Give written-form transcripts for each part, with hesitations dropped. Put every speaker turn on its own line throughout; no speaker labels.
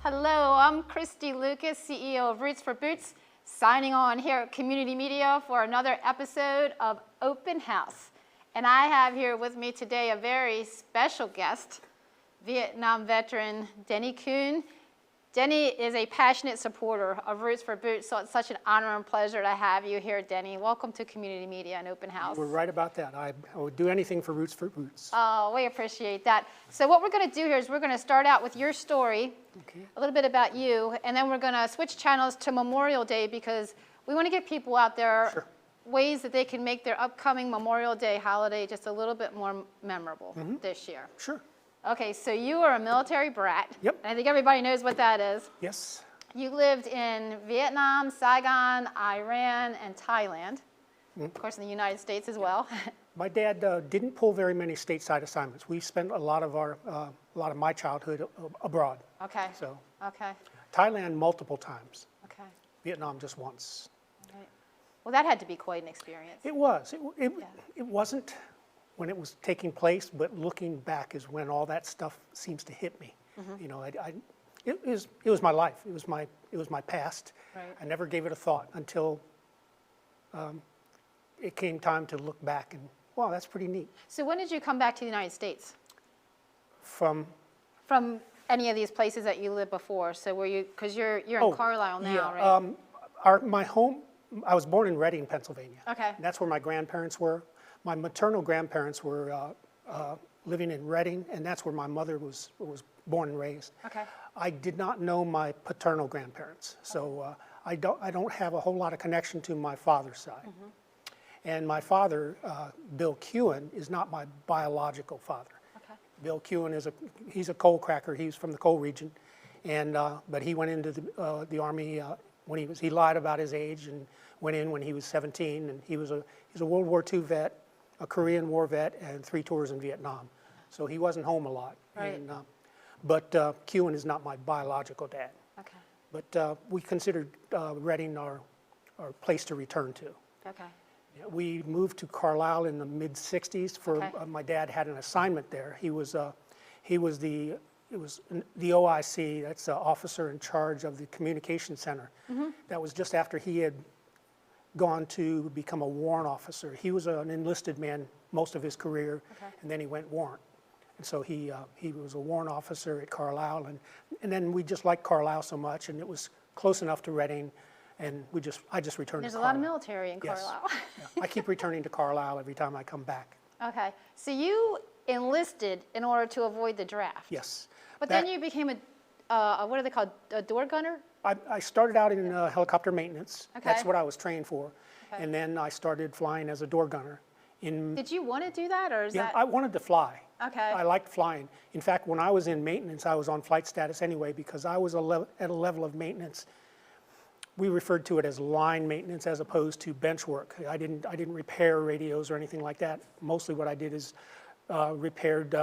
Hello, I'm Christy Lucas, CEO of Roots for Boots, signing on here at Community Media for another episode of Open House. And I have here with me today a very special guest, Vietnam veteran Denny Kuehn. Denny is a passionate supporter of Roots for Boots, so it's such an honor and pleasure to have you here, Denny. Welcome to Community Media and Open House.
We're right about that. I would do anything for Roots for Boots.
Oh, we appreciate that. So what we're going to do here is we're going to start out with your story, a little bit about you, and then we're going to switch channels to Memorial Day because we want to get people out there ways that they can make their upcoming Memorial Day holiday just a little bit more memorable this year.
Sure.
Okay, so you are a military brat.
Yep.
And I think everybody knows what that is.
Yes.
You lived in Vietnam, Saigon, Iran, and Thailand. Of course, in the United States as well.
My dad didn't pull very many stateside assignments. We spent a lot of my childhood abroad.
Okay.
So.
Okay.
Thailand multiple times.
Okay.
Vietnam just once.
Right. Well, that had to be quite an experience.
It was. It wasn't when it was taking place, but looking back is when all that stuff seems to hit me. You know, it was my life. It was my past.
Right.
I never gave it a thought until it came time to look back and, wow, that's pretty neat.
So when did you come back to the United States?
From
any of these places that you lived before? So were you, because you're in Carlisle now, right?
My home, I was born in Reading, Pennsylvania.
Okay.
And that's where my grandparents were. My maternal grandparents were living in Reading, and that's where my mother was born and raised.
Okay.
I did not know my paternal grandparents, so I don't have a whole lot of connection to my father's side. And my father, Bill Kuehn, is not my biological father.
Okay.
Bill Kuehn he's a coal cracker. He's from the coal region, and but he went into the Army when he lied about his age and went in when he was 17, and he's a World War II vet, a Korean War vet, and 3 tours in Vietnam. So he wasn't home a lot.
Right.
And, but Kuehn is not my biological dad.
Okay.
But we considered Reading our place to return to.
Okay.
We moved to Carlisle in the mid-'60s. My dad had an assignment there. It was the OIC, that's officer in charge of the communication center. That was just after he had gone to become a warrant officer. He was an enlisted man most of his career, and then he went warrant. And so he was a warrant officer at Carlisle, and then we just liked Carlisle so much, and it was close enough to Reading, and I just returned
There's
to Carlisle.
a lot of military in
Yes.
Carlisle.
Yeah. I keep returning to Carlisle every time I come back.
Okay. So you enlisted in order to avoid the draft.
Yes.
But then you became what are they called, a door gunner?
I started out in helicopter maintenance.
Okay.
That's what I was trained for.
Okay.
And then I started flying as a door gunner.
Did you want to do that, or is that?
I wanted to fly.
Okay.
I liked flying. In fact, when I was in maintenance, I was on flight status anyway because I was at a level of maintenance. We referred to it as line maintenance as opposed to bench work. I didn't repair radios or anything like that. Mostly what I did is repaired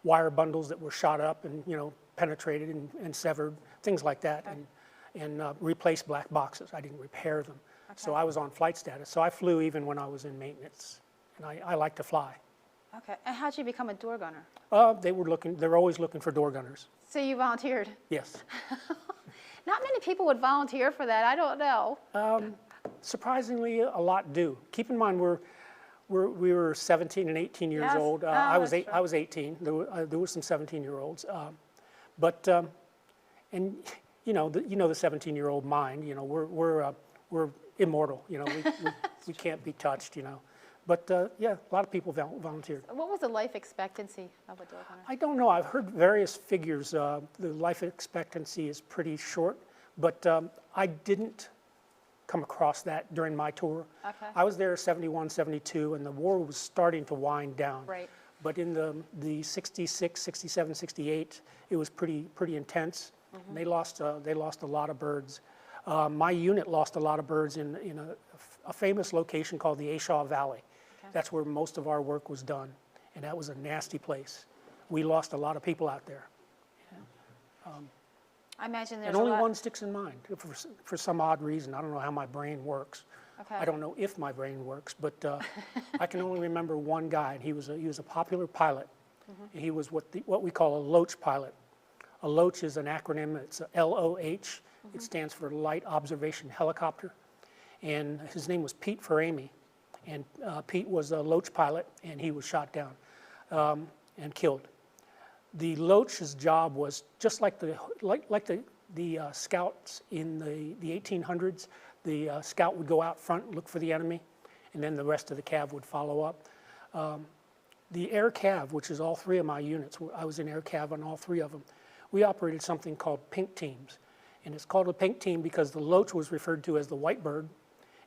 wire bundles that were shot up and penetrated and severed, things like that, and replaced black boxes. I didn't repair them. Okay. So I was on flight status. So I flew even when I was in maintenance, and I like to fly.
Okay. And how'd you become a door gunner?
They're always looking for door gunners.
So you volunteered?
Yes.
Not many people would volunteer for that. I don't know.
Surprisingly, a lot do. Keep in mind, we were 17 and 18 years old. I was 18. There were some 17-year-olds, and the 17-year-old mind. We're immortal. We can't be touched. But yeah, a lot of people volunteered.
What was the life expectancy of a door gunner?
I don't know. I've heard various figures. The life expectancy is pretty short, but I didn't come across that during my tour.
Okay.
I was there 71, 72, and the war was starting to wind down.
Right.
But in the 66, 67, 68, it was pretty intense. And they lost a lot of birds. My unit lost a lot of birds in a famous location called the Ashaw Valley. Okay. That's where most of our work was done, and that was a nasty place. We lost a lot of people out there.
I imagine there's
and only one sticks in mind for some odd reason. I don't know how my brain works.
Okay.
I don't know if my brain works, but I can only remember one guy, and he was a popular pilot. And he was what we call a loach pilot. A LOACH is an acronym. It's LOH. It stands for Light Observation Helicopter. And his name was Pete Ferrami. And Pete was a LOACH pilot, and he was shot down and killed. The LOACH's job was just like the scouts in the 1800s. The scout would go out front, look for the enemy, and then the rest of the cav would follow up. The air cav, which is all three of my units, I was in air cav on all three of them. We operated something called pink teams. And it's called a pink team because the LOACH was referred to as the white bird,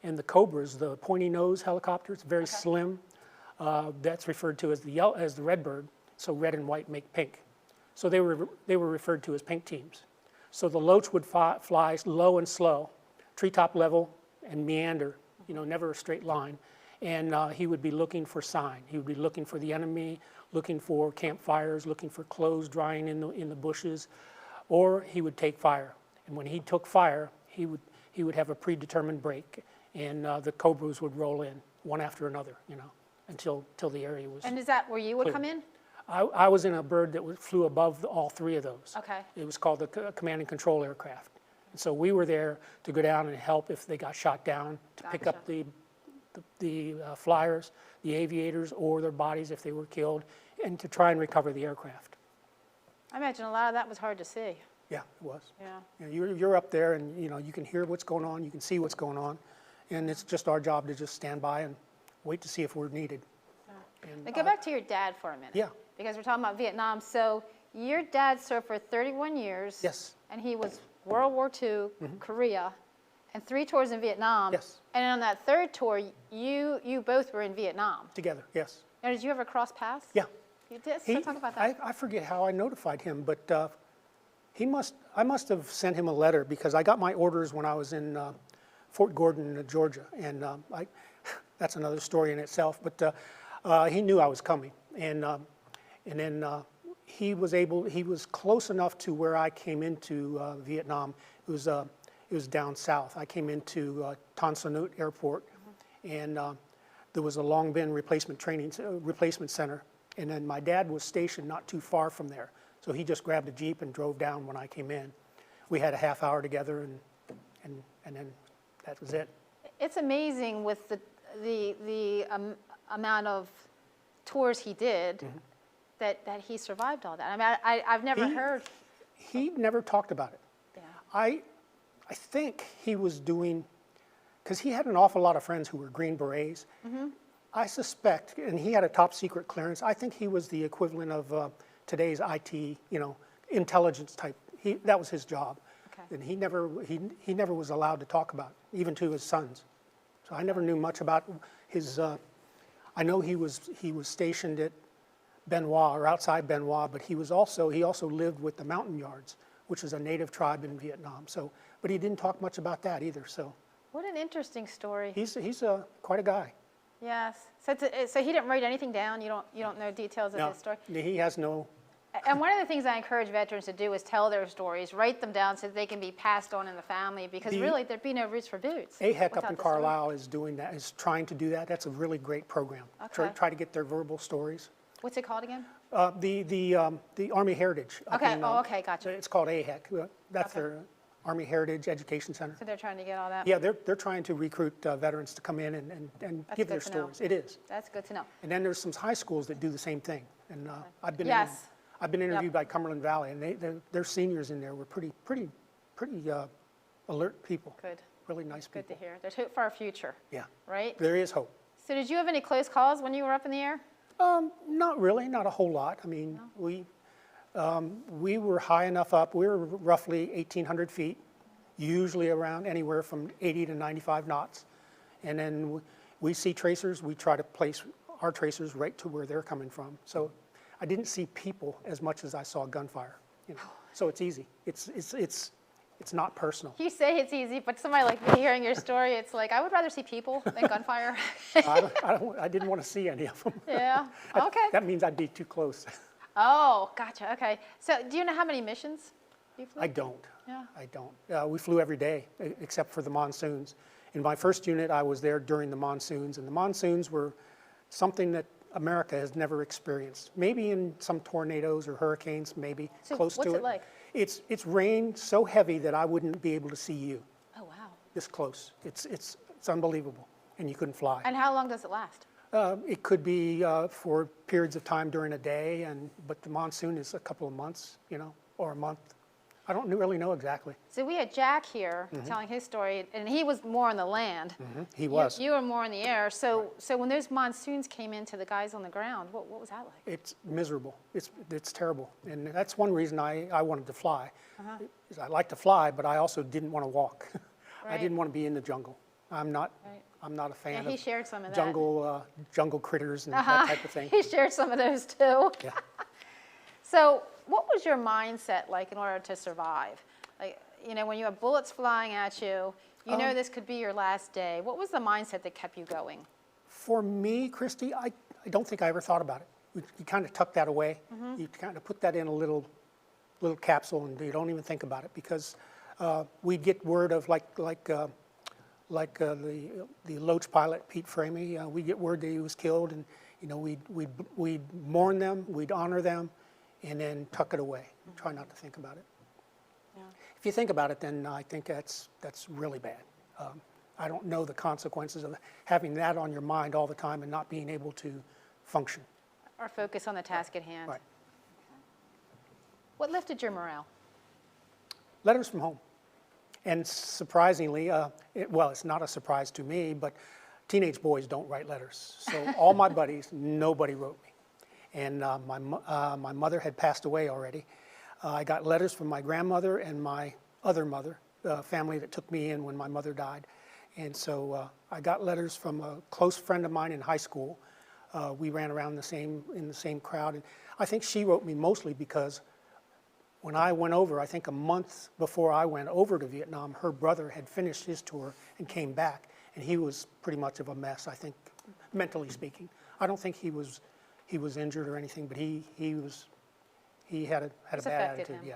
and the Cobras, the pointy nose helicopter, it's very slim. That's referred to as the red bird. So red and white make pink. So they were referred to as pink teams. So the LOACH would fly low and slow, treetop level and meander, never a straight line. And he would be looking for sign. He would be looking for the enemy, looking for campfires, looking for clothes drying in the bushes, or he would take fire. And when he took fire, he would have a predetermined break, and the Cobras would roll in one after another, until the area was.
And is that where you would come in?
I was in a bird that flew above all three of those.
Okay.
It was called the command and control aircraft. And so we were there to go down and help if they got shot down, to pick up the flyers, the aviators, or their bodies if they were killed, and to try and recover the aircraft.
I imagine a lot of that was hard to see.
Yeah, it was.
Yeah.
You're up there, and you can hear what's going on, you can see what's going on, and it's just our job to just stand by and wait to see if we're needed.
Yeah. Now go back to your dad for a minute.
Yeah.
Because we're talking about Vietnam. So your dad served for 31 years.
Yes.
And he was World War II, Korea, and 3 tours in Vietnam.
Yes.
And on that third tour, you both were in Vietnam.
Together, yes.
Now, did you ever cross paths?
Yeah.
You did? So talk about that.
I forget how I notified him, but I must have sent him a letter because I got my orders when I was in Fort Gordon, Georgia, and that's another story in itself. But he knew I was coming, and then he was close enough to where I came into Vietnam. It was down south. I came into Tan Son Nhut Airport, and there was a Long Binh replacement center, and then my dad was stationed not too far from there. So he just grabbed a Jeep and drove down when I came in. We had a half hour together, and then that was it.
It's amazing with the amount of tours he did that he survived all that. I mean, I've never heard.
He never talked about it.
Yeah.
I think he was doing, because he had an awful lot of friends who were Green Berets. I suspect, and he had a top secret clearance, I think he was the equivalent of today's IT, intelligence type. That was his job.
Okay.
And he never was allowed to talk about it, even to his sons. So I never knew much about his, I know he was stationed at Ben Hoa, or outside Ben Hoa, but he also lived with the Mountain Yards, which is a native tribe in Vietnam. So, but he didn't talk much about that either. So,
what an interesting story.
he's quite a guy.
Yes. So he didn't write anything down. You don't know details of
No,
his story.
he has no.
And one of the things I encourage veterans to do is tell their stories, write them down so that they can be passed on in the family. Because really, there'd be no Roots for Boots.
AHEC up
without
in
the story.
Carlisle is doing that. Is trying to do that. That's a really great program.
Okay.
Try to get their verbal stories.
What's it called again?
The Army Heritage. up
Okay.
in,
Okay. Gotcha.
It's called AHEC. That's
Okay.
their Army Heritage Education Center.
So they're trying to get all that.
Yeah, they're trying to recruit veterans to come in and
That's
give their
good to know.
stories. It is.
That's good to know.
And then there's some high schools that do the same thing. And I've been
Yes.
I've been interviewed by Cumberland Valley, and their seniors in there were pretty alert people.
Good.
Really nice
Good
people.
to hear. There's hope for our future,
Yeah,
right?
there is hope.
So did you have any close calls when you were up in the air?
Not really, not a whole lot. I mean, we were high enough up. We were roughly 1,800 feet, usually around anywhere from 80 to 95 knots. And then we see tracers. We try to place our tracers right to where they're coming from. So I didn't see people as much as I saw gunfire. So it's easy. It's not personal.
You say it's easy, but somebody like me hearing your story, it's like, I would rather see people than gunfire.
I didn't want to see any of them.
Yeah, okay.
That means I'd be too close.
Oh, gotcha, okay. So do you know how many missions you flew?
I don't.
Yeah.
I don't. We flew every day except for the monsoons. In my first unit, I was there during the monsoons, and the monsoons were something that America has never experienced. Maybe in some tornadoes or hurricanes, maybe
So
close to it.
what's it like?
It's rained so heavy that I wouldn't be able to see you
Oh, wow.
this close. It's unbelievable, and you couldn't fly.
And how long does it last?
It could be for periods of time during a day, but the monsoon is a couple of months, or a month. I don't really know exactly.
So we had Jack here telling his story, and he was more on the land.
He was.
You were more in the air. So when those monsoons came into the guys on the ground, what was that like?
It's miserable. It's terrible, and that's one reason I wanted to fly. I like to fly, but I also didn't want to walk. I
Right.
didn't want to be in the jungle. I'm not.
Right.
I'm not a fan
Yeah, he
of
shared some of that.
jungle critters and that type of thing.
He shared some of those too.
Yeah.
So what was your mindset like in order to survive? Like, when you have bullets flying at you, you know this could be your last day. What was the mindset that kept you going?
For me, Christy, I don't think I ever thought about it. You kind of tuck that away. You kind of put that in a little capsule, and you don't even think about it, because we'd get word of like the Loach pilot, Pete Framey. We get word that he was killed, and we'd mourn them, we'd honor them, and then tuck it away. Try not to think about it.
Yeah.
If you think about it, then I think that's really bad. I don't know the consequences of having that on your mind all the time and not being able to function.
Or focus on the task at hand.
Right.
What lifted your morale?
Letters from home. And surprisingly, it's not a surprise to me, but teenage boys don't write letters. So all my buddies, nobody wrote me. And my mother had passed away already. I got letters from my grandmother and my other mother, the family that took me in when my mother died. And so I got letters from a close friend of mine in high school. We ran around in the same crowd. And I think she wrote me mostly because when I went over, I think a month before I went over to Vietnam, her brother had finished his tour and came back. And he was pretty much of a mess, I think, mentally speaking. I don't think he was injured or anything, but he had a
It's
bad
affected
attitude.
him.
Yeah.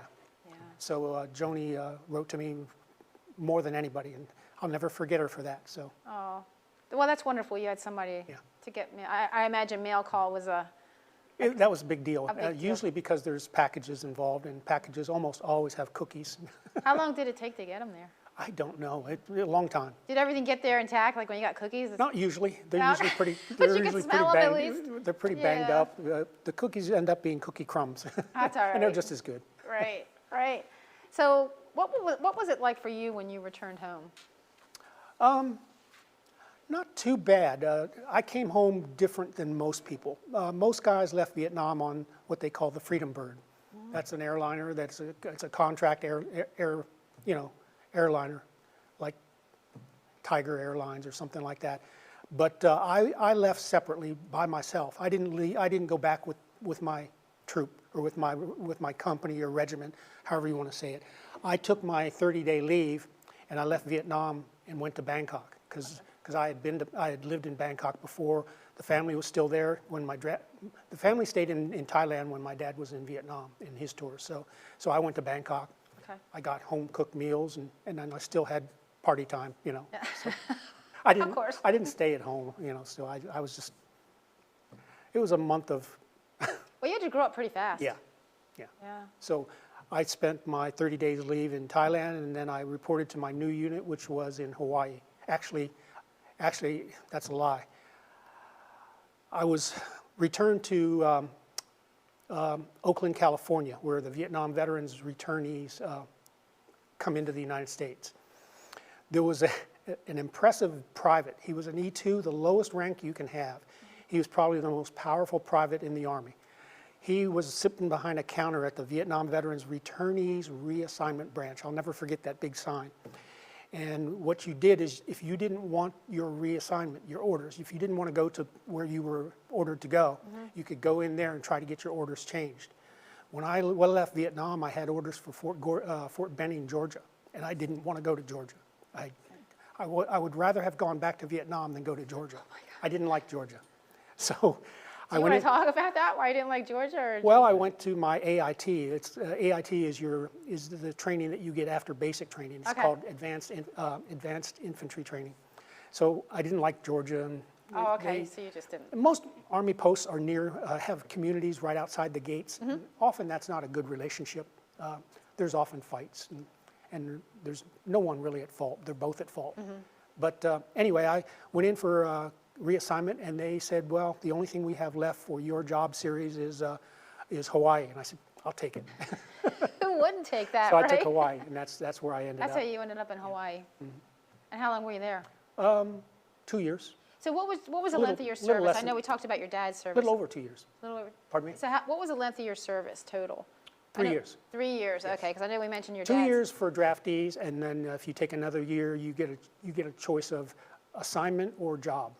So Joni wrote to me more than anybody, and I'll never forget her for that. So
Oh, well, that's wonderful. You had somebody
Yeah.
to get me. I imagine mail call was a.
that was a big deal.
A big deal.
Usually because there's packages involved, and packages almost always have cookies.
How long did it take to get them there?
I don't know. A long time.
Did everything get there intact? Like when you got cookies?
Not usually. They're
No?
usually pretty.
But
They're
you can
usually
smell
pretty
'em at
banged.
least.
They're pretty banged
Yeah.
up. The cookies end up being cookie crumbs,
That's all right.
and they're just as good.
Right, right. So what was it like for you when you returned home?
Not too bad. I came home different than most people. Most guys left Vietnam on what they call the Freedom Bird. That's an airliner. It's a contract airliner, like Tiger Airlines or something like that. But I left separately by myself. I didn't go back with my troop or with my company or regiment, however you want to say it. I took my 30-day leave and I left Vietnam and went to Bangkok because I had lived in Bangkok before. The family was still there when the family stayed in Thailand when my dad was in Vietnam in his tour. So I went to Bangkok.
Okay.
I got home cooked meals and then I still had party time, So
Of course.
I didn't stay at home, So I was just. It was a month of.
Well, you had to grow up pretty fast.
Yeah.
Yeah.
So I spent my 30 days leave in Thailand, and then I reported to my new unit, which was in Hawaii. Actually, that's a lie. I was returned to Oakland, California, where the Vietnam veterans returnees come into the United States. There was an impressive private. He was an E2, the lowest rank you can have. He was probably the most powerful private in the Army. He was sitting behind a counter at the Vietnam Veterans Returnees Reassignment Branch. I'll never forget that big sign. And what you did is, if you didn't want your reassignment, your orders, if you didn't want to go to where you were ordered to go, you could go in there and try to get your orders changed. When I left Vietnam, I had orders for Fort Benning, Georgia, and I didn't want to go to Georgia. I would rather have gone back to Vietnam than go to Georgia. I didn't like Georgia. So
Do you want to talk about that? Why you didn't like Georgia? Or
well, I went to my AIT. AIT is the training that you get after basic training. It's
Okay.
called advanced infantry training. So I didn't like Georgia, and
Oh, okay, so you just didn't.
Most Army posts are near, have communities right outside the gates.
Mm-hmm.
Often that's not a good relationship. There's often fights, and there's no one really at fault. They're both at fault.
Mm-hmm.
But anyway, I went in for reassignment, and they said, well, the only thing we have left for your job series is Hawaii. And I said, I'll take it.
Who wouldn't take that,
So
right?
I took Hawaii, and that's where I ended
That's
up.
how you ended up in Hawaii. And how long were you there?
2 years,
So what was the
Little-
length of your
little
service?
less
I know
than-
we talked about your dad's
a
service.
little over 2 years.
Little over.
Pardon me?
So what was the length of your service total? I
3
know-
years.
3 years, okay, because I know we mentioned your
2
dad's.
years for draftees, and then if you take another year, you get a choice of assignment or job.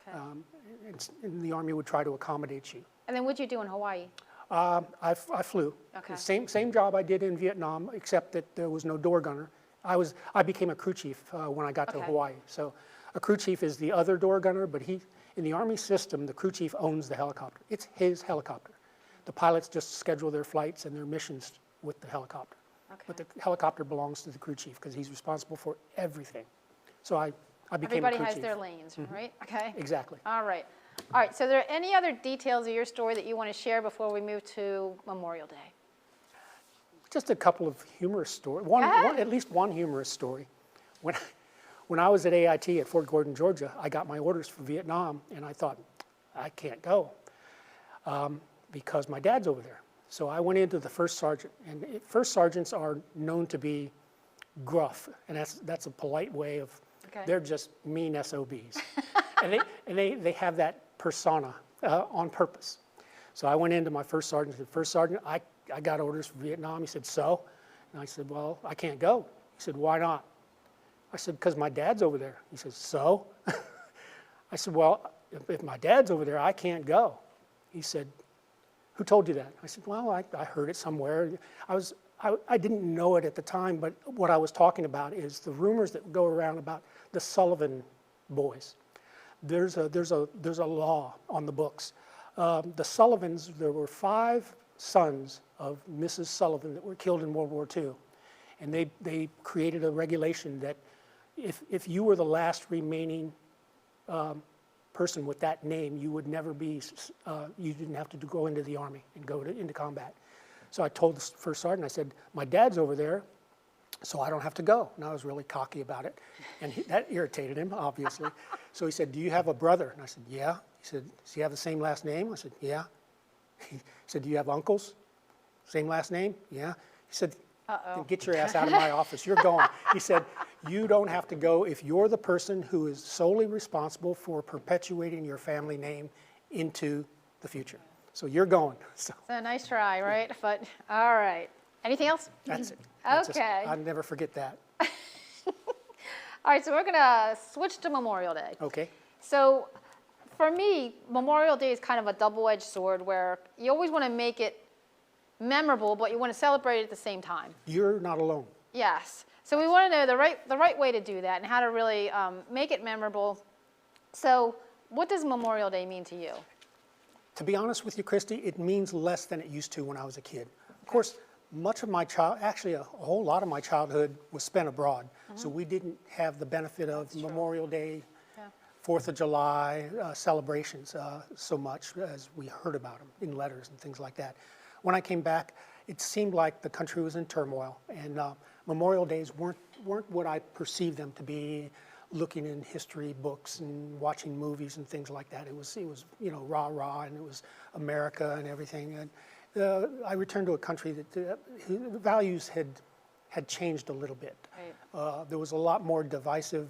Okay.
And the Army would try to accommodate you.
And then what'd you do in Hawaii?
I flew.
Okay.
The same job I did in Vietnam, except that there was no door gunner. I became a crew chief when I got to
Okay.
Hawaii. So a crew chief is the other door gunner, but in the Army system, the crew chief owns the helicopter. It's his helicopter. The pilots just schedule their flights and their missions with the helicopter.
Okay.
But the helicopter belongs to the crew chief because he's responsible for everything. So I became
Everybody
a crew
has
chief.
their lanes, right? Okay.
Exactly.
All right. All right, so are there any other details of your story that you want to share before we move to Memorial Day?
Just a couple of humorous stories.
ahead.
At least one humorous story. When I was at AIT at Fort Gordon, Georgia, I got my orders for Vietnam, and I thought, I can't go because my dad's over there. So I went into the first sergeant, and first sergeants are known to be gruff, and that's a polite way of,
Okay.
they're just mean SOBs. and they have that persona on purpose. So I went into my first sergeant and said, First Sergeant, I got orders for Vietnam. He said, so? And I said, well, I can't go. He said, why not? I said, because my dad's over there. He said, so? I said, well, if my dad's over there, I can't go. He said, who told you that? I said, well, I heard it somewhere. I didn't know it at the time, but what I was talking about is the rumors that go around about the Sullivan boys. There's a law on the books. The Sullivans, there were 5 sons of Mrs. Sullivan that were killed in World War II. And they created a regulation that if you were the last remaining person with that name, you would never be, you didn't have to go into the Army and go into combat. So I told the first sergeant, I said, my dad's over there, so I don't have to go. And I was really cocky about it. And that irritated him, obviously. So he said, do you have a brother? And I said, yeah. He said, does he have the same last name? I said, yeah. He said, do you have uncles? Same last name? Yeah. He said, then get your ass out of my office. You're going. He said, you don't have to go if you're the person who is solely responsible for perpetuating your family name into the future. So you're going. So
nice try, right? But, all right. Anything else?
that's it.
Okay.
I'll never forget that.
All right, so we're going to switch to Memorial Day.
Okay.
So for me, Memorial Day is kind of a double-edged sword where you always want to make it memorable, but you want to celebrate it at the same time.
You're not alone.
Yes. So we want to know the right way to do that and how to really make it memorable. So what does Memorial Day mean to you?
To be honest with you, Christy, it means less than it used to when I was a kid. Of course, much of my actually a whole lot of my childhood was spent abroad. So we didn't have the benefit of Memorial Day,
Yeah.
4th of July celebrations so much as we heard about them in letters and things like that. When I came back, it seemed like the country was in turmoil, and Memorial Days weren't what I perceived them to be. Looking in history books and watching movies and things like that, it was rah rah, and it was America and everything. And I returned to a country that whose values had changed a little bit.
Right.
There was a lot more divisive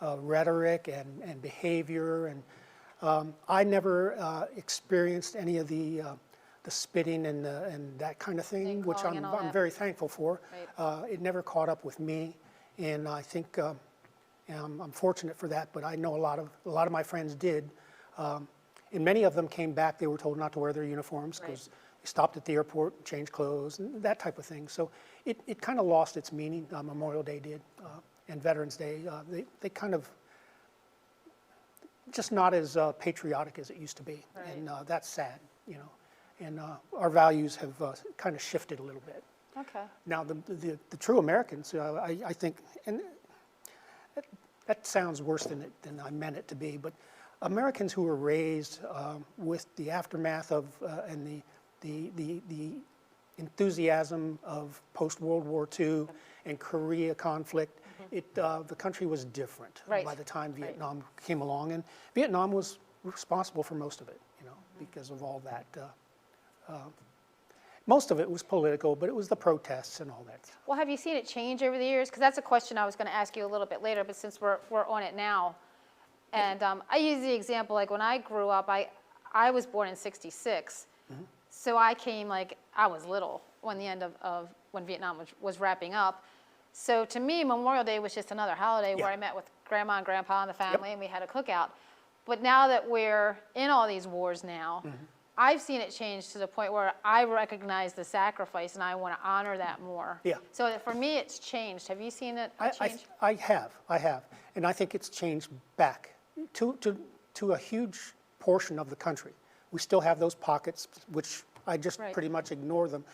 rhetoric and behavior, and I never experienced any of the spitting and that kind of thing, which
Name-calling and all
I'm
that.
very thankful for.
Right.
It never caught up with me, and I think I'm fortunate for that. But I know a lot of my friends did, and many of them came back. They were told not to wear their uniforms because they stopped at the airport, changed clothes, and that type of thing. So it kind of lost its meaning. Memorial Day did, and Veterans Day. They kind of just not as patriotic as it used to be,
Right.
and that's sad, And our values have kind of shifted a little bit.
Okay.
Now, the true Americans, I think, and that sounds worse than I meant it to be, but Americans who were raised with the aftermath of and the enthusiasm of post-World War II and Korea conflict, the country was different by the time Vietnam came along, and Vietnam was responsible for most of it, because of all that. Most of it was political, but it was the protests and all that.
Well, have you seen it change over the years? Because that's a question I was going to ask you a little bit later, but since we're on it now, and I use the example, like when I grew up, I was born in '66, so I came I was little when the end of when Vietnam was wrapping up. So to me, Memorial Day was just another holiday where I met with Grandma and Grandpa and the family, and we had a cookout. But now that we're in all these wars now, I've seen it change to the point where I recognize the sacrifice and I want to honor that more.
Yeah.
So for me, it's changed. Have you seen it change?
I have. And I think it's changed back to a huge portion of the country. We still have those pockets, which I just pretty much ignore them.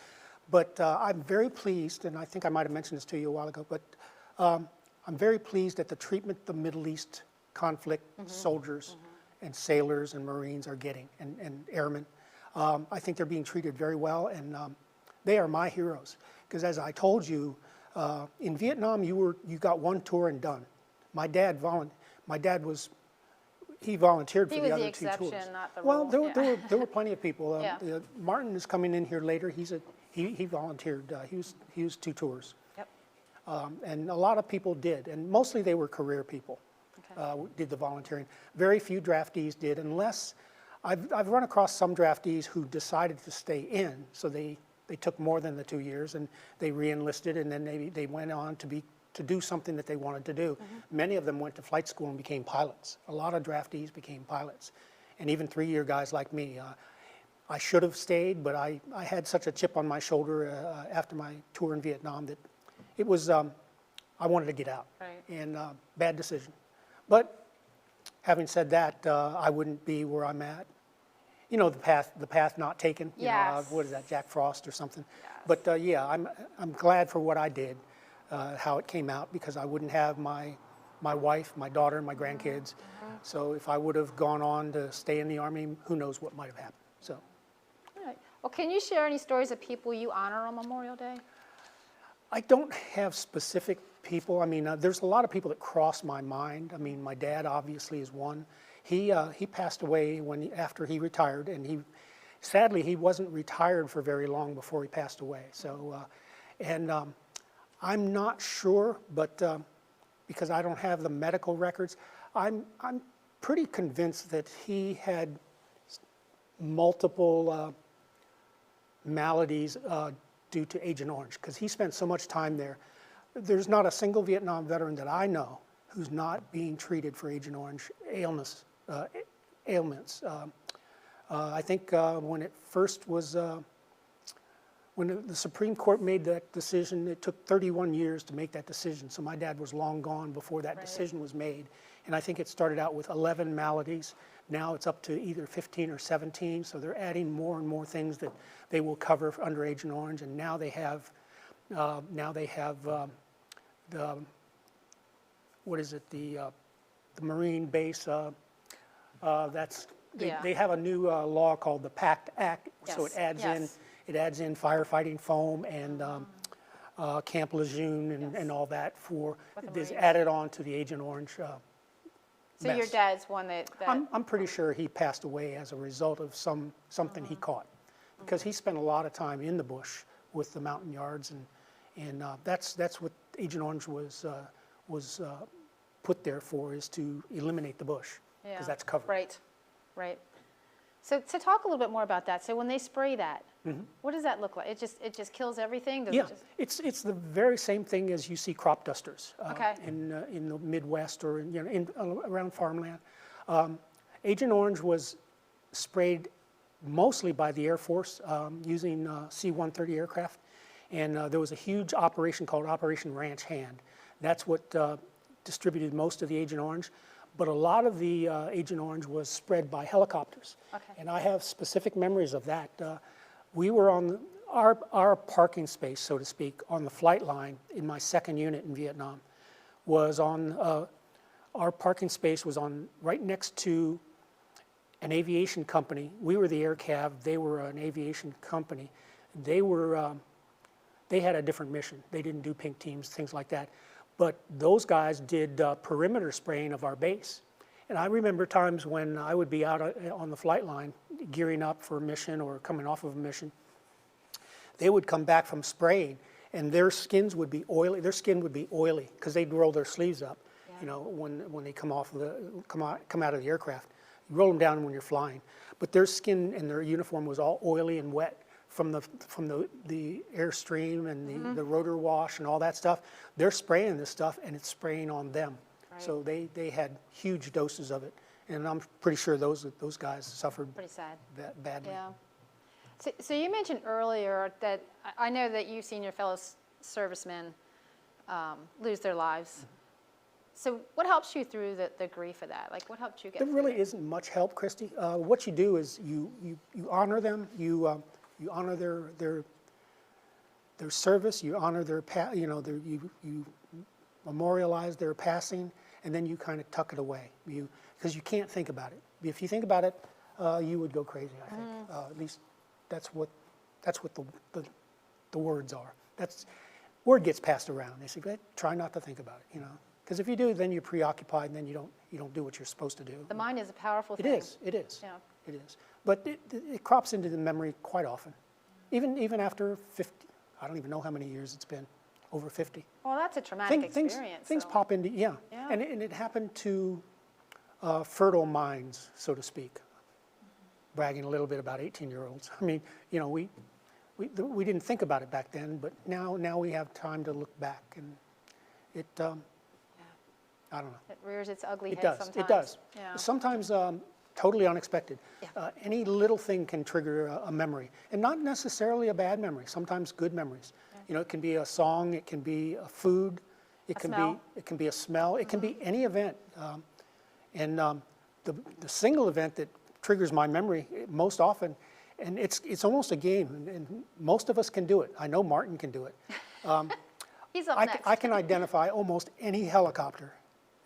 But I'm very pleased, and I think I might have mentioned this to you a while ago, but I'm very pleased at the treatment the Middle East conflict soldiers and sailors and Marines are getting, and airmen. I think they're being treated very well, and they are my heroes. Because as I told you, in Vietnam, you got one tour and done. My dad volunteered for the other 2 tours.
He was the exception, not the
well,
rule.
there were plenty of people. Martin is coming in here later. He volunteered. He was 2 tours.
Yep.
And a lot of people did, and mostly they were career people. Did the volunteering. Very few draftees did, unless I've run across some draftees who decided to stay in, so they took more than the 2 years and they re-enlisted, and then they went on to do something that they wanted to do. Many of them went to flight school and became pilots. A lot of draftees became pilots, and even 3-year guys like me. I should have stayed, but I had such a chip on my shoulder after my tour in Vietnam that it was I wanted to get out, and bad decision. But having said that, I wouldn't be where I'm at. The path not taken. What is that, Jack Frost or something? Yes. But yeah, I'm glad for what I did, how it came out, because I wouldn't have my wife, my daughter, and my grandkids. So if I would have gone on to stay in the Army, who knows what might have happened. So.
All right. Well, can you share any stories of people you honor on Memorial Day?
I don't have specific people. I mean, there's a lot of people that cross my mind. I mean, my dad obviously is one. He passed away after he retired, and sadly he wasn't retired for very long before he passed away. So, I'm not sure, but because I don't have the medical records, I'm pretty convinced that he had multiple maladies due to Agent Orange, because he spent so much time there. There's not a single Vietnam veteran that I know who's not being treated for Agent Orange ailments. I think when it first was, when the Supreme Court made that decision, it took 31 years to make that decision. So my dad was long gone before that decision was made. And I think it started out with 11 maladies. Now it's up to either 15 or 17. So they're adding more and more things that they will cover under Agent Orange. And now they have, the what is it? The Marine base. They have a new law called the PACT Act.
Yes.
So it adds in firefighting foam and Camp Lejeune and all that is added on to the Agent Orange.
So your dad's one that
I'm pretty sure he passed away as a result of something he caught, because he spent a lot of time in the bush with the mountain yards, and that's what Agent Orange was put there for, is to eliminate the bush, because that's covered.
Right. So to talk a little bit more about that. So when they spray that, what does that look like? It just kills everything?
It's the very same thing as you see crop dusters in the Midwest or around farmland. Agent Orange was sprayed mostly by the Air Force using C-130 aircraft, and there was a huge operation called Operation Ranch Hand. That's what distributed most of the Agent Orange. But a lot of the Agent Orange was spread by helicopters. And I have specific memories of that. We were on our parking space, so to speak, on the flight line in my second unit in Vietnam, was on, our parking space was on right next to an aviation company. We were the air cav. They were an aviation company. They were. They had a different mission. They didn't do pink teams, things like that. But those guys did perimeter spraying of our base. And I remember times when I would be out on the flight line, gearing up for a mission or coming off of a mission. They would come back from spraying, and their skins would be oily. Their skin would be oily because they'd roll their sleeves up. Yeah. You know, when they come out of the aircraft, you roll them down when you're flying. But their skin and their uniform was all oily and wet from the airstream and the rotor wash and all that stuff. They're spraying this stuff, and it's spraying on them. Right. So they had huge doses of it, and I'm pretty sure those guys suffered
pretty sad
badly.
Yeah. So you mentioned earlier that I know that you've seen your fellow servicemen lose their lives. So what helps you through the grief of that? Like, what helped you get?
There really isn't much help, Christy. What you do is you honor them. You honor their service. You honor their you memorialize their passing, and then you kind of tuck it away. Because you can't think about it. If you think about it, you would go crazy. I think at least that's what the words are. Word gets passed around. They say, try not to think about it. You know, because if you do, then you're preoccupied, and then you don't do what you're supposed to do.
The mind is a powerful thing.
It is. Yeah. It is. But it crops into the memory quite often, even after 50. I don't even know how many years it's been. Over 50.
Well, that's a traumatic experience.
Things pop into, yeah. And it happened to fertile minds, so to speak. Bragging a little bit about 18-year-olds. I mean, you know, we didn't think about it back then, but now we have time to look back, and it, I don't know.
It rears its ugly head sometimes.
It does.
Yeah.
Sometimes totally unexpected.
Yeah.
Any little thing can trigger a memory, and not necessarily a bad memory. Sometimes good memories. You know, it can be a song, it can be a food, it can be a smell, it can be any event. The single event that triggers my memory most often, and it's almost a game, and most of us can do it. I know Martin can do it.
He's up next.
I can identify almost any helicopter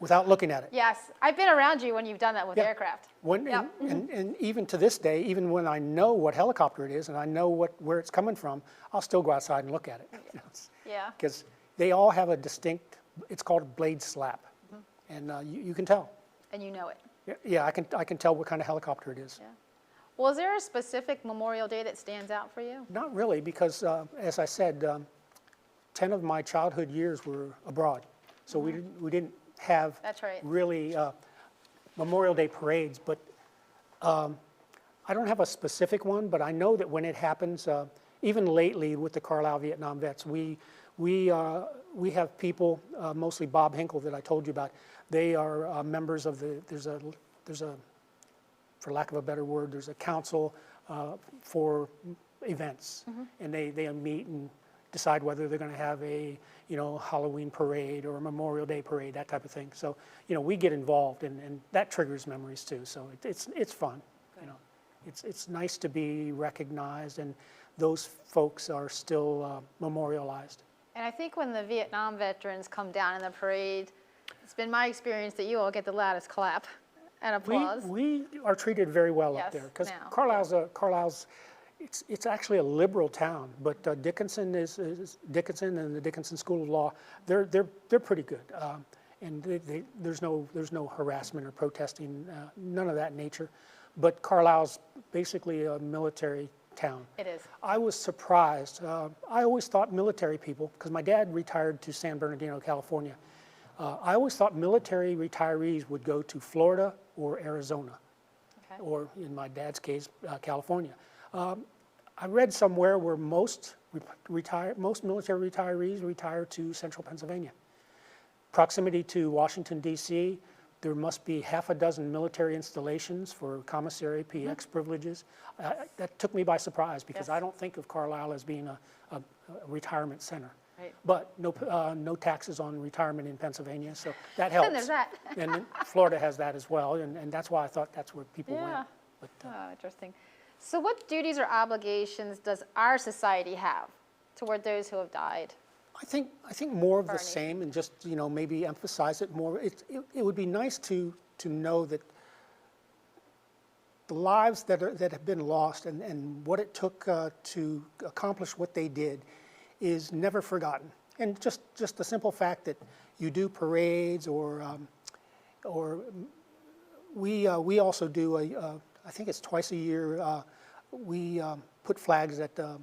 without looking at it.
Yes, I've been around you when you've done that with aircraft.
And even to this day, even when I know what helicopter it is and I know where it's coming from, I'll still go outside and look at it.
Yeah.
Because they all have a distinct, it's called a blade slap, and you can tell.
And you know it.
Yeah, I can tell what kind of helicopter it is.
Yeah. Well, is there a specific Memorial Day that stands out for you?
Not really, because as I said, 10 of my childhood years were abroad, so we didn't have really Memorial Day parades, but I don't have a specific one, but I know that when it happens, even lately with the Carlisle Vietnam vets, we have people, mostly Bob Hinkle that I told you about. They are members of there's a, for lack of a better word, there's a council for events, and they meet and decide whether they're going to have a Halloween parade or a Memorial Day parade, that type of thing. So we get involved, and that triggers memories too. So it's fun. Good. It's nice to be recognized, and those folks are still memorialized.
And I think when the Vietnam veterans come down in the parade, it's been my experience that you all get the loudest clap and applause.
We are treated very well up there, because Carlisle's it's actually a liberal town, but Dickinson is Dickinson and the Dickinson School of Law. They're pretty good, and there's no harassment or protesting, none of that nature. But Carlisle's basically a military town.
It is.
I was surprised. I always thought military people, because my dad retired to San Bernardino, California. I always thought military retirees would go to Florida or Arizona, or in my dad's case, California. I read somewhere where most military retirees retire to central Pennsylvania. Proximity to Washington, D.C., there must be half a dozen military installations for commissary PX privileges. That took me by surprise, because I don't think of Carlisle as being a retirement center. Right. But no taxes on retirement in Pennsylvania, so that helps.
And there's that.
And Florida has that as well, and that's why I thought that's where people went. But,
interesting. So what duties or obligations does our society have toward those who have died?
I think more of the same, and just maybe emphasize it more. It would be nice to know that lives that have been lost and what it took to accomplish what they did is never forgotten. And just the simple fact that you do parades or we also do I think it's twice a year, we put flags at the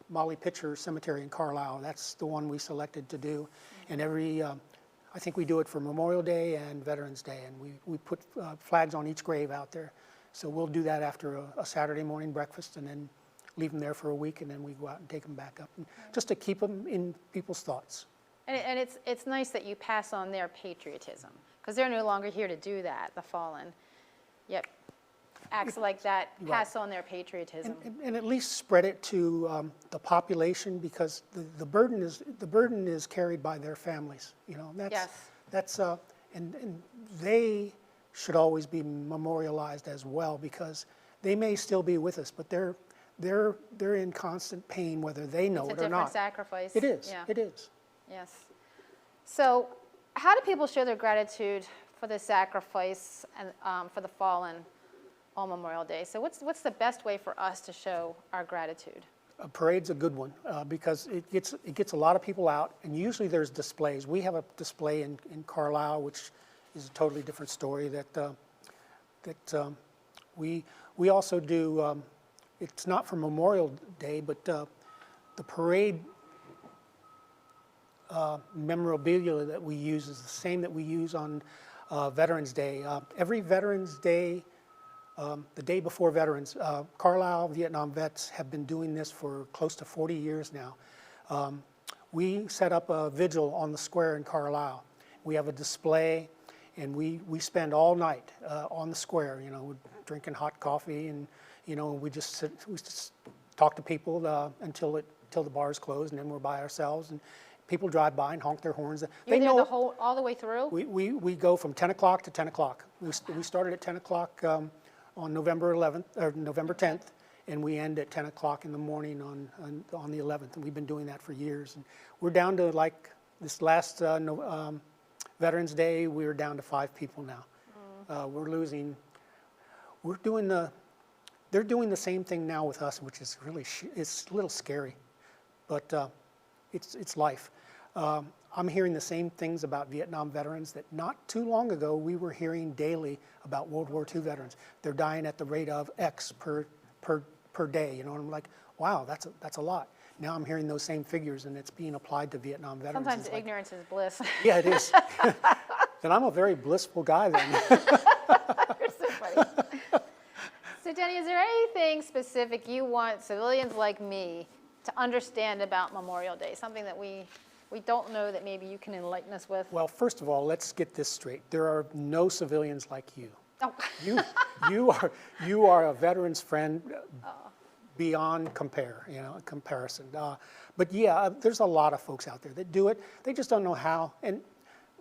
Molly Pitcher Cemetery in Carlisle. That's the one we selected to do. And I think we do it for Memorial Day and Veterans Day, and we put flags on each grave out there. So we'll do that after a Saturday morning breakfast and then leave them there for a week, and then we go out and take them back up, and just to keep them in people's thoughts.
And it's nice that you pass on their patriotism, because they're no longer here to do that, the fallen. Yet acts like that pass on their patriotism.
And at least spread it to the population, because the burden is carried by their families. You know, that's and they should always be memorialized as well, because they may still be with us, but they're in constant pain whether they know it or not.
It's a different sacrifice.
It is.
Yeah.
It is.
Yes. So, how do people show their gratitude for the sacrifice and for the fallen on Memorial Day? So, what's the best way for us to show our gratitude?
A parade's a good one because it gets a lot of people out, and usually there's displays. We have a display in Carlisle, which is a totally different story. That we also do. It's not for Memorial Day, but the parade memorabilia that we use is the same that we use on Veterans Day. Every Veterans Day, the day before Veterans, Carlisle Vietnam vets have been doing this for close to 40 years now. We set up a vigil on the square in Carlisle. We have a display, and we spend all night on the square, you know, drinking hot coffee, and you know, we just talk to people until the bars close, and then we're by ourselves. And people drive by and honk their horns.
You're there all the way through?
We go from 10 o'clock to 10 o'clock. We started at 10 o'clock on November 11th, or November 10th, and we end at 10 o'clock in the morning on the 11th. And we've been doing that for years. And we're down to, like, this last Veterans Day, we were down to 5 people now. They're doing the same thing now with us, which is really, it's a little scary, but it's life. I'm hearing the same things about Vietnam veterans that not too long ago we were hearing daily about World War II veterans. They're dying at the rate of X per day, you know, and I'm like, wow, that's a lot. Now I'm hearing those same figures, and it's being applied to Vietnam veterans.
Sometimes ignorance is bliss.
Yeah, it is. Then I'm a very blissful guy then.
You're so funny. So Denny, is there anything specific you want civilians like me to understand about Memorial Day? Something that we don't know that maybe you can enlighten us with?
Well, first of all, let's get this straight. There are no civilians like you.
Oh.
You are a veteran's friend beyond comparison. But yeah, there's a lot of folks out there that do it. They just don't know how. And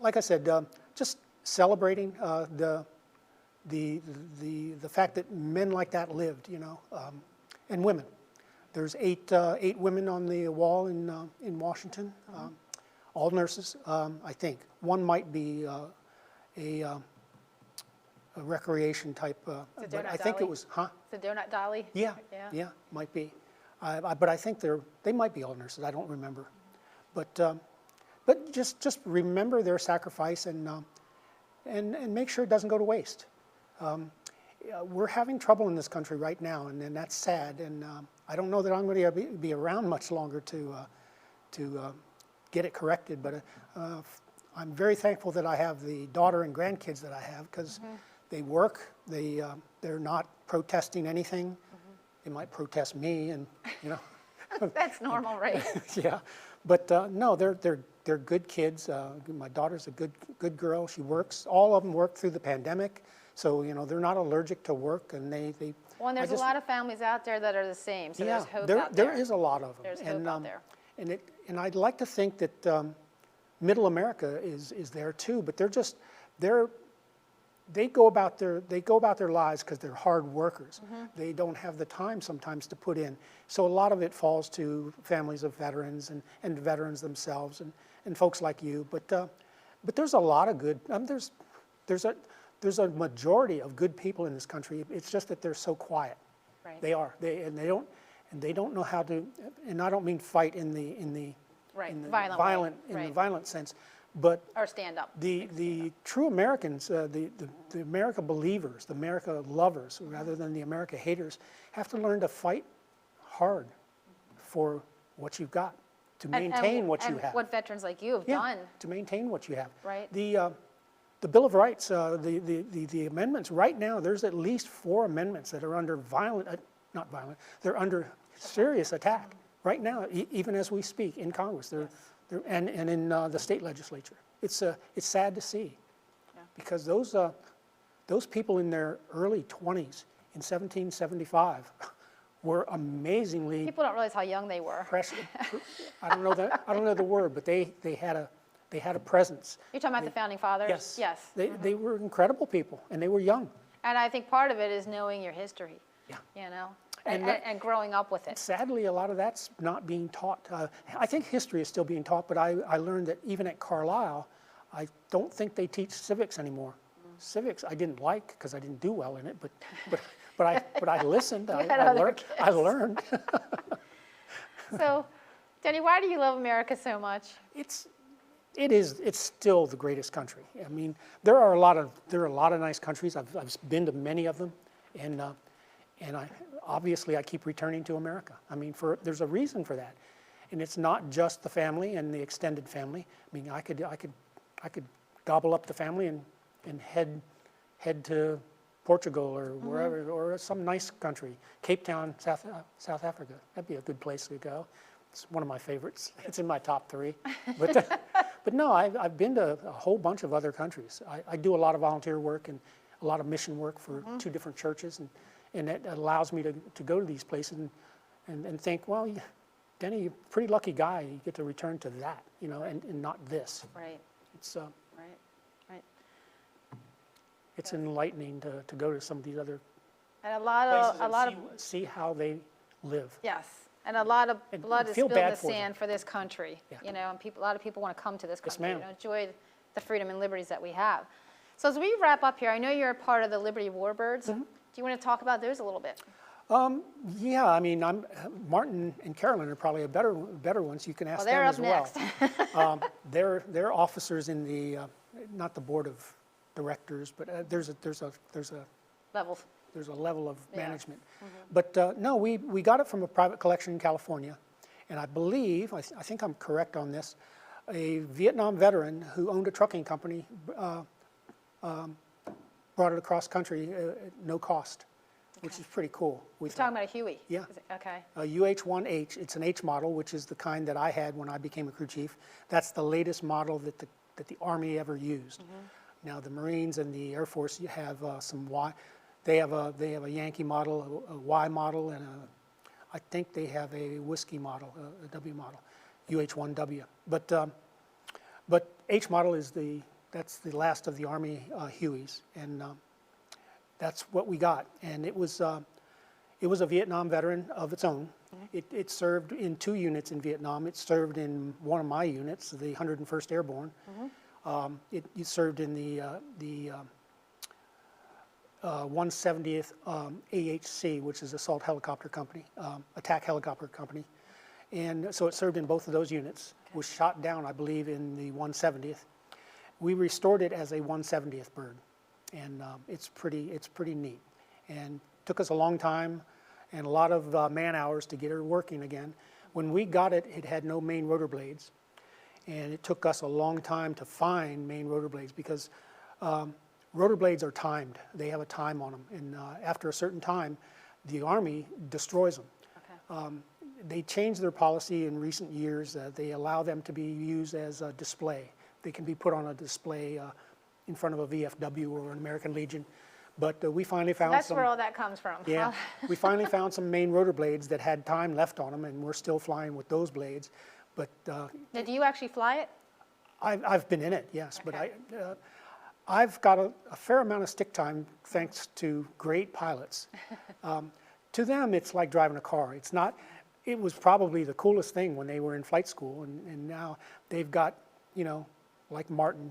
like I said, just celebrating the fact that men like that lived, you know, and women. There's eight women on the wall in Washington, all nurses, I think. One might be a recreation type, but I think it was,
The Donut Dolly?
Yeah, might be. But I think they might be all nurses. I don't remember. But just remember their sacrifice and make sure it doesn't go to waste. We're having trouble in this country right now, and that's sad. And I don't know that I'm going to be around much longer to get it corrected. But I'm very thankful that I have the daughter and grandkids that I have, because they work. They're not protesting anything. They might protest me, and you know.
That's normal, right?
Yeah, but no, they're good kids. My daughter's a good girl. She works. All of them work through the pandemic. So, you know, they're not allergic to work, and they
Well, and there's a lot of families out there that are the same, so
yeah,
there's hope out there.
There is a lot of them.
There's hope out there.
And I'd like to think that Middle America is there too, but they go about their lives because they're hard workers. They don't have the time sometimes to put in. So a lot of it falls to families of veterans and veterans themselves and folks like you. But there's a lot of good. There's there's a majority of good people in this country. It's just that they're so quiet.
Right.
They are. They don't know how to. And I don't mean fight in the
Right.
in the
Violent way.
in the
Right.
violent sense, but
Or stand up.
the true Americans, the America believers, the America lovers, rather than the America haters, have to learn to fight hard for what you've got, to maintain what you have.
What veterans like you have
Yeah,
done.
to maintain what you have.
Right.
The Bill of Rights, the amendments, right now, there's at least 4 amendments that are under not violent, they're under serious attack right now, even as we speak in Congress. And in the state legislature. It's sad to see, because those people in their early 20s in 1775 were amazingly.
People don't realize how young they were.
I don't know the word, but they had a presence.
You're talking about the founding fathers?
Yes.
Yes.
They were incredible people, and they were young.
And I think part of it is knowing your history.
Yeah.
You know,
And
and growing up with it.
Sadly, a lot of that's not being taught. I think history is still being taught, but I learned that even at Carlisle, I don't think they teach civics anymore. Civics I didn't like because I didn't do well in it, but I listened. I learned.
So, Denny, why do you love America so much?
It's still the greatest country. I mean, there are a lot of nice countries. I've been to many of them, and obviously I keep returning to America. I mean, there's a reason for that, and it's not just the family and the extended family. I mean, I could gobble up the family and head to Portugal or wherever, or some nice country, Cape Town, South Africa. That'd be a good place to go. It's one of my favorites. It's in my top 3. But no, I've been to a whole bunch of other countries. I do a lot of volunteer work and a lot of mission work for 2 different churches, and it allows me to go to these places and think, well, Denny, you're a pretty lucky guy. You get to return to that, you know, and not this.
Right.
It's
Right.
it's enlightening to go to some of these other
And
places
a lot of
see how they live.
yes, and a lot of
And
blood is
feel
spilled in the
bad for them.
sand for this country.
Yeah.
You know, and a lot of people want to come to this
Yes,
country,
ma'am.
to enjoy the freedom and liberties that we have. So as we wrap up here, I know you're a part of the Liberty Warbirds.
Mm-hmm.
Do you want to talk about those a little bit?
Yeah, I mean, Martin and Carolyn are probably better ones. You can ask
Well, they're
them
up
as well. They're officers in the not the board of directors, but there's a
Levels.
level of
Yeah.
management. But no, we got it from a private collection in California, and I believe I think I'm correct on this. A Vietnam veteran who owned a trucking company brought it across country at no cost, which is pretty cool.
You're talking about a Huey?
Yeah.
Is it- okay.
A UH-1H, it's an H model, which is the kind that I had when I became a crew chief. That's the latest model that the Army ever used. Now the Marines and the Air Force have some Y. They have a Yankee model, a Y model, and I think they have a whiskey model, a W model, UH-1W. But H model that's the last of the Army Hueys, and that's what we got. And it was a Vietnam veteran of its own. It served in 2 units in Vietnam. It served in one of my units, the 101st Airborne. It served in the 170th AHC, which is Assault Helicopter Company, Attack Helicopter Company. And so it served in both of those units. Okay. Was shot down, I believe, in the 170th. We restored it as a 170th bird, and it's pretty neat. And took us a long time and a lot of man hours to get her working again. When we got it, it had no main rotor blades, and it took us a long time to find main rotor blades because rotor blades are timed. They have a time on them, and after a certain time, the Army destroys them.
Okay.
They changed their policy in recent years. They allow them to be used as a display. They can be put on a display in front of a VFW or an American Legion. But we finally found
That's
some.
where all that comes from.
Yeah, we finally found some main rotor blades that had time left on them, and we're still flying with those blades. But
Now, do you actually fly it?
I've been in it, yes.
Okay.
But I've got a fair amount of stick time thanks to great pilots. To them, it's like driving a car. It's not. It was probably the coolest thing when they were in flight school, and now they've got, like Martin,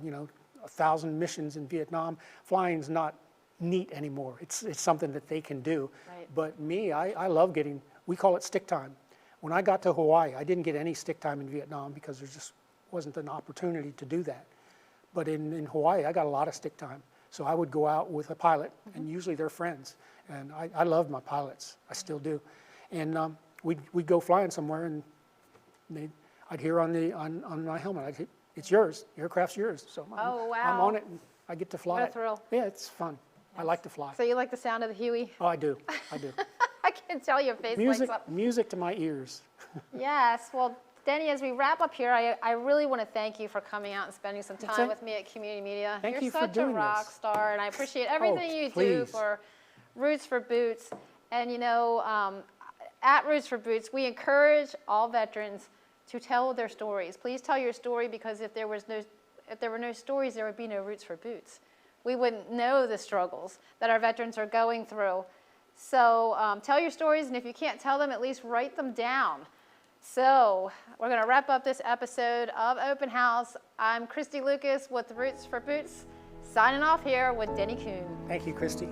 1,000 missions in Vietnam. Flying's not neat anymore. It's something that they can do.
Right.
But me, I love getting, we call it stick time. When I got to Hawaii, I didn't get any stick time in Vietnam because there just wasn't an opportunity to do that. But in Hawaii, I got a lot of stick time. So I would go out with a pilot, and usually they're friends. And I love my pilots. I still do. And we'd go flying somewhere, and I'd hear on my helmet, I'd hit, "It's yours. Aircraft's yours." So
Oh, wow.
I'm on it, and I get to fly
What a
it.
thrill.
Yeah, it's fun. I like to fly.
So you like the sound of the Huey?
Oh, I do. I do.
I can tell your face
Music,
lights up.
music to my ears.
Yes. Well, Denny, as we wrap up here, I really want to thank you for coming out and spending some time with me at Community Media.
Thank you
You're
for
such a
doing
rock
this.
star, and I appreciate everything you do
please.
for Roots for Boots. And you know, at Roots for Boots, we encourage all veterans to tell their stories. Please tell your story, because if there were no stories, there would be no Roots for Boots. We wouldn't know the struggles that our veterans are going through. So tell your stories, and if you can't tell them, at least write them down. So we're going to wrap up this episode of Open House. I'm Christy Lucas with Roots for Boots, signing off here with Denny Kuehn.
Thank you, Christy.